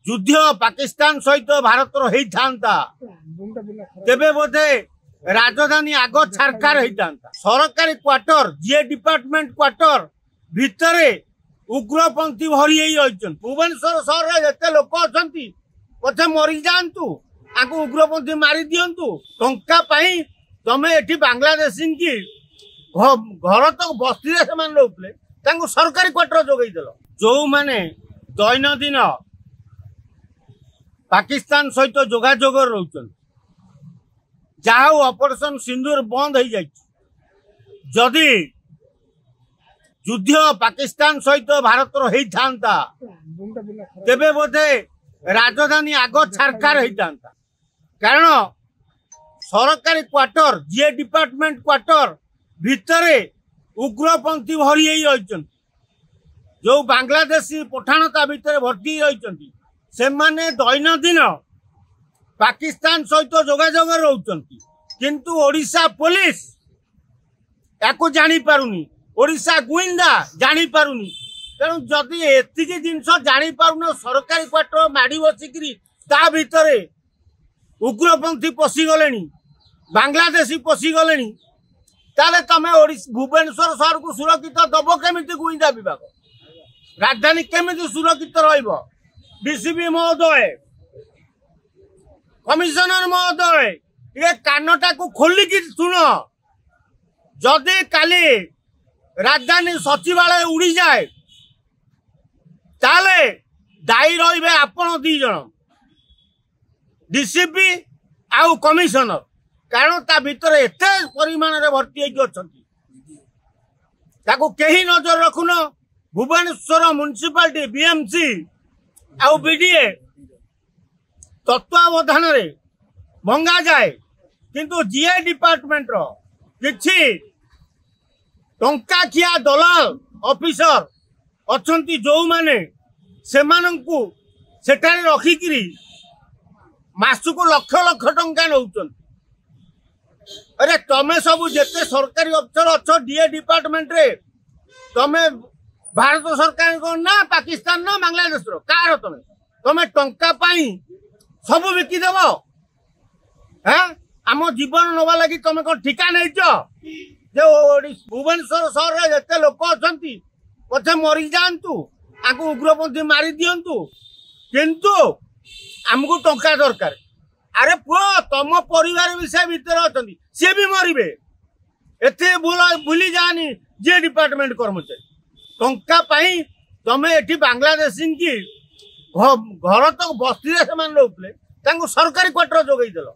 युद्ध पाकिस्तान सहित भारत होता तेबे बोधे राजधानी आग छारखार होता सरकारी क्वार्टर जी डिपार्टमेंट क्वार्टर भितर उग्रपंथी भरी रही भुवनेश्वर सहर जिते लोक अच्छा पछे मरी जातु आपको उग्रपंथी मारी दिंतु टंका तमें ये बांग्लादेशी की घर तक बस्ती से रोते सरकारी क्वार्टर जोगेदेल जो मैंने दैनंदिन पाकिस्तान सहित जोगाजोग रोचन जहा ऑपरेशन सिंदूर बंद हो जाए जदि युद्ध पाकिस्तान सहित भारत होता तेबे बोधे राजधानी आग छारखार होता कारण सरकारी क्वार्टर जी डिपार्टमेंट क्वार्टर भितर उग्रपंथी भरी रही जो बांग्लादेशी पठाणता भितर भर्ती रही से माने दैनंदिन पाकिस्तान सहित जोगाजोग रोचन किंतु ओडिशा पुलिस याको जानी पारुनी ओडिशा गुइंदा जानी पारुनी तेणु जदि एतिकी जिनस जानी पारुन सरकारी क्वार्टर माड़ी बसिकी ता भितर उग्रपंथी पशिगले बांग्लादेशी पशिगले ताले तमे भुवनेश्वर सहर को सुरक्षित दब केमिति गुइंदा विभाग राजधानी केमिति सुरक्षित रहिबो डीसीपी महोदय कमिशनर महोदय ये कानटा को खोलिकी शुण जदि काली राजधानी सचिवालय उड़ी जाए ताले दायी रहिबे आपण दी जण डीसीपी आउ कमिशनर कारण ता भीतर एते परिमाण रे भर्ती होई अछंती ताको केही नजर रखुन भुवनेश्वर म्युनिसिपालिटी बीएमसी आउ बीडीए तत्वावधान रे भंगा जाए किंतु जीए डिपार्टमेंट रो किछि टंका खिया दलाल ऑफिसर अछंती जो माने सेमानंकु सेठारे रखिकिरी मासुको लक्ष लक्ष टंका नौचन अरे तमे सब जेते सरकारी अफसर अच्छो डीए डिपार्टमेंट रे तमे भारत सरकार को ना पाकिस्तान ना बांग्लादेश रो कार तमे टंका पाई सब बिकी देव हाँ आम जीवन नवा लगी तमे कौन ठिका नहीं भुवनेश्वर सहर जिते लोक अच्छा पछे मरी जातु आपको उग्रपंथी मारी दिंतु किंतु आमको टंका दरकार अरे पुओ तम परिवार भी से भीतर अच्छा सी भी मरबे एते भूली जानी जे डिपार्टमेंट कर्मचारी टंका तमें ये बांग्लादेशी की घर तक बस्ती से रोते सरकारी क्वार्टर जोगेदेल।